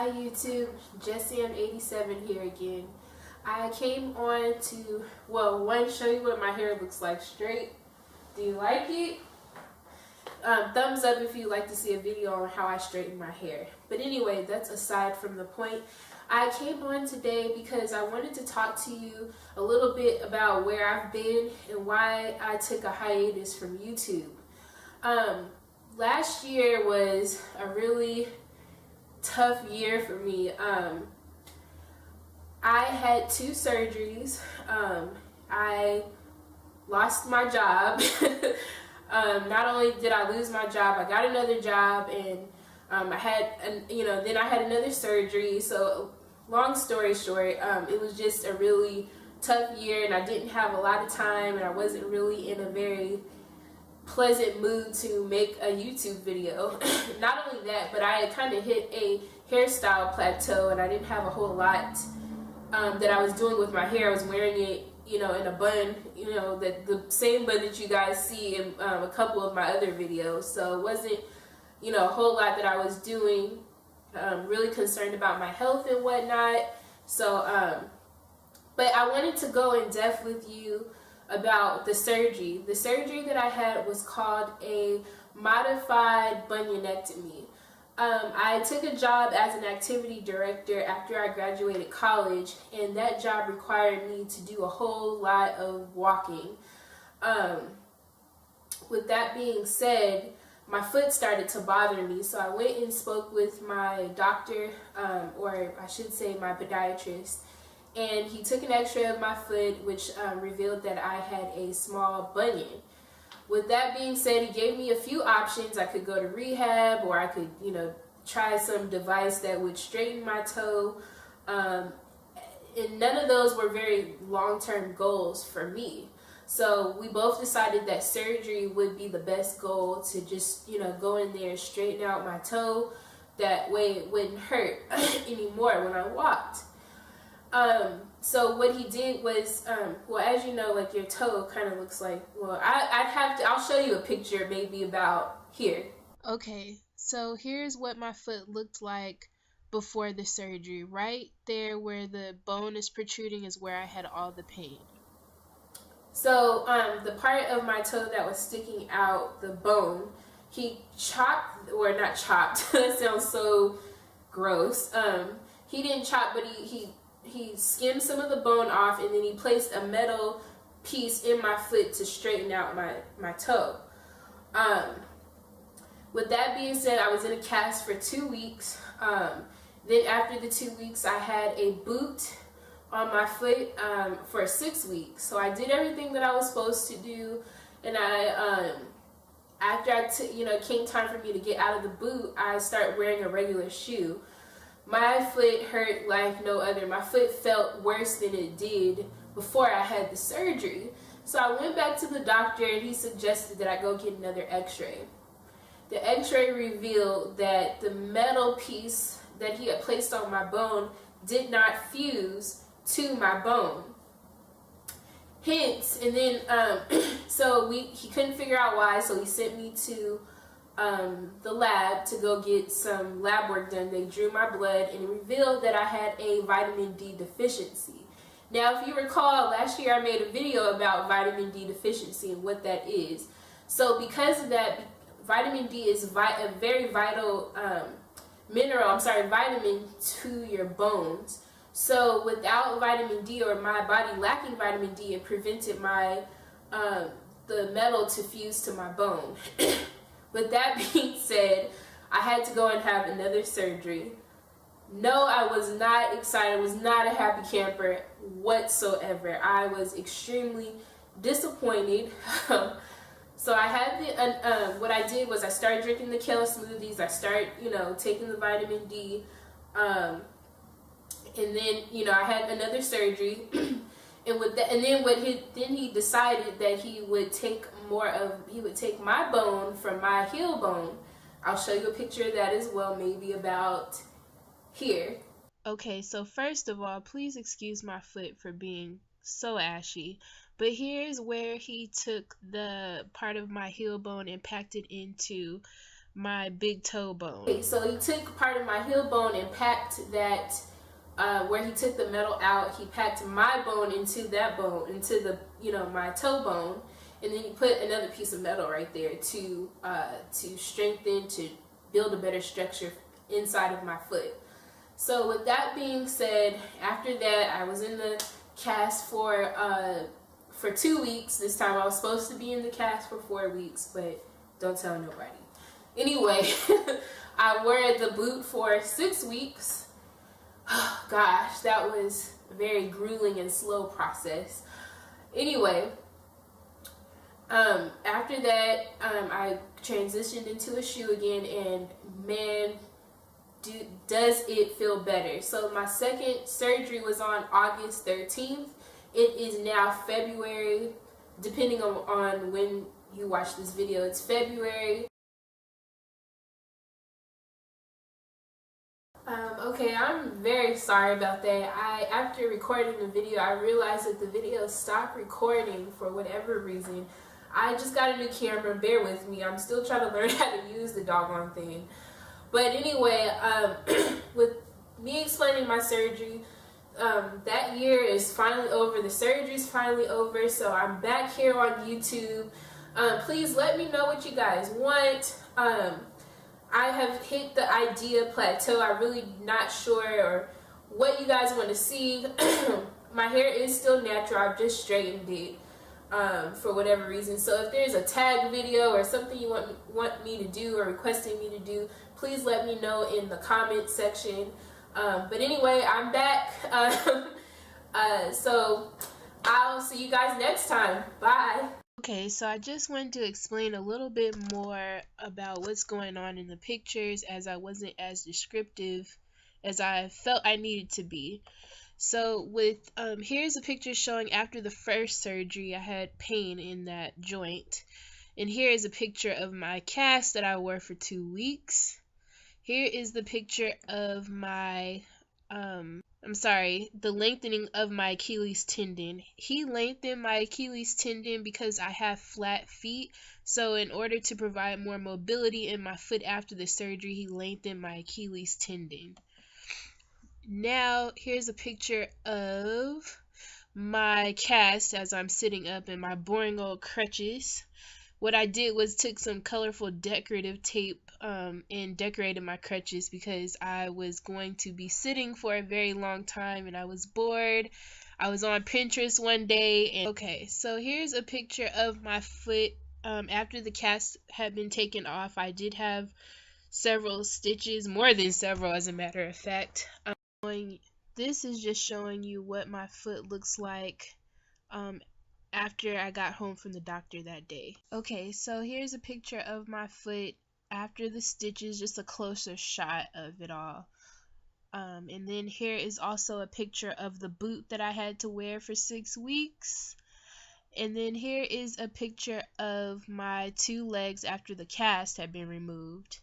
Hi YouTube, JessieM87 here again. I came on to, one, show you what my hair looks like straight. Do you like it? Thumbs up if you'd like to see a video on how I straighten my hair. But anyway, that's aside from the point. I came on today because I wanted to talk to you a little bit about where I've been and why I took a hiatus from YouTube. Last year was a really tough year for me. I had 2 surgeries. I lost my job. Not only did I lose my job, I got another job, and I had, then I had another surgery. So, long story short, it was just a really tough year, and I didn't have a lot of time, and I wasn't really in a very pleasant mood to make a YouTube video. Not only that, but I had kind of hit a hairstyle plateau, and I didn't have a whole lot that I was doing with my hair. I was wearing it, in a bun, the same bun that you guys see in a couple of my other videos. So it wasn't, a whole lot that I was doing. Really concerned about my health and whatnot. So, but I wanted to go in depth with you about the surgery. The surgery that I had was called a modified bunionectomy. I took a job as an activity director after I graduated college, and that job required me to do a whole lot of walking. With that being said, my foot started to bother me, so I went and spoke with my doctor, or I should say my podiatrist, and he took an x-ray of my foot, which revealed that I had a small bunion. With that being said, he gave me a few options. I could go to rehab, or I could, try some device that would straighten my toe. And none of those were very long-term goals for me. So we both decided that surgery would be the best goal, to just, go in there and straighten out my toe. That way it wouldn't hurt anymore when I walked. So what he did was, as you know, like your toe kind of looks like, I'll show you a picture maybe about here. Okay, so here's what my foot looked like before the surgery. Right there where the bone is protruding is where I had all the pain. So the part of my toe that was sticking out, the bone, he chopped, or not chopped, that sounds so gross. He didn't chop, but he skimmed some of the bone off, and then he placed a metal piece in my foot to straighten out my toe. With that being said, I was in a cast for 2 weeks. Then after the 2 weeks, I had a boot on my foot for 6 weeks. So I did everything that I was supposed to do, and after it came time for me to get out of the boot, I started wearing a regular shoe. My foot hurt like no other. My foot felt worse than it did before I had the surgery. So I went back to the doctor, and he suggested that I go get another x-ray. The x-ray revealed that the metal piece that he had placed on my bone did not fuse to my bone. Hence, and then, so he couldn't figure out why, so he sent me to the lab to go get some lab work done. They drew my blood, and it revealed that I had a vitamin D deficiency. Now, if you recall, last year I made a video about vitamin D deficiency and what that is. So because of that, vitamin D is a very vital vitamin to your bones. So without vitamin D, or my body lacking vitamin D, it prevented my the metal to fuse to my bone. With that being said, I had to go and have another surgery. No, I was not excited. I was not a happy camper whatsoever. I was extremely disappointed. So I had what I did was I started drinking the kale smoothies. I started, taking the vitamin D. And then, I had another surgery. And with that, and then he decided that he would take my bone from my heel bone. I'll show you a picture of that as well, maybe about here. Okay, so first of all, please excuse my foot for being so ashy, but here's where he took the part of my heel bone and packed it into my big toe bone. Okay, so he took part of my heel bone and packed that, where he took the metal out, he packed my bone into that bone, into the, my toe bone, and then he put another piece of metal right there to strengthen, to build a better structure inside of my foot. So with that being said, after that, I was in the cast for 2 weeks. This time I was supposed to be in the cast for 4 weeks, but don't tell nobody. Anyway, I wore the boot for 6 weeks. Oh, gosh, that was a very grueling and slow process. Anyway, after that, I transitioned into a shoe again, and man, does it feel better. So my second surgery was on August 13th. It is now February, depending on when you watch this video. It's February. Okay, I'm very sorry about that. After recording the video, I realized that the video stopped recording for whatever reason. I just got a new camera, bear with me. I'm still trying to learn how to use the doggone thing. But anyway, with me explaining my surgery, that year is finally over. The surgery is finally over, so I'm back here on YouTube. Please let me know what you guys want. I have hit the idea plateau. I'm really not sure or what you guys want to see. My hair is still natural. I've just straightened it for whatever reason. So if there's a tag video or something you want me to do or requesting me to do, please let me know in the comment section. But anyway, I'm back. So I'll see you guys next time. Bye. Okay, so I just wanted to explain a little bit more about what's going on in the pictures, as I wasn't as descriptive as I felt I needed to be. So with here's a picture showing after the first surgery. I had pain in that joint, and here is a picture of my cast that I wore for 2 weeks. Here is the picture of my the lengthening of my Achilles tendon. He lengthened my Achilles tendon because I have flat feet. So in order to provide more mobility in my foot after the surgery, he lengthened my Achilles tendon. Now, here's a picture of my cast as I'm sitting up in my boring old crutches. What I did was took some colorful decorative tape and decorated my crutches because I was going to be sitting for a very long time and I was bored. I was on Pinterest one day, and okay, so here's a picture of my foot after the cast had been taken off. I did have several stitches, more than several as a matter of fact. This is just showing you what my foot looks like after I got home from the doctor that day. Okay, so here's a picture of my foot after the stitches, just a closer shot of it all. And then here is also a picture of the boot that I had to wear for 6 weeks. And then here is a picture of my 2 legs after the cast had been removed.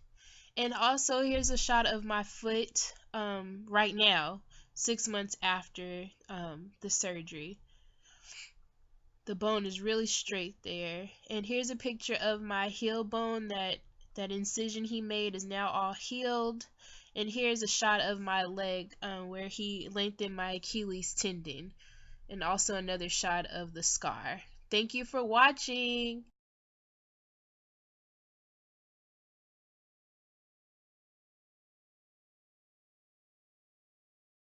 And also here's a shot of my foot right now, 6 months after the surgery. The bone is really straight there. And here's a picture of my heel bone. That incision he made is now all healed. And here's a shot of my leg where he lengthened my Achilles tendon. And also another shot of the scar. Thank you for watching.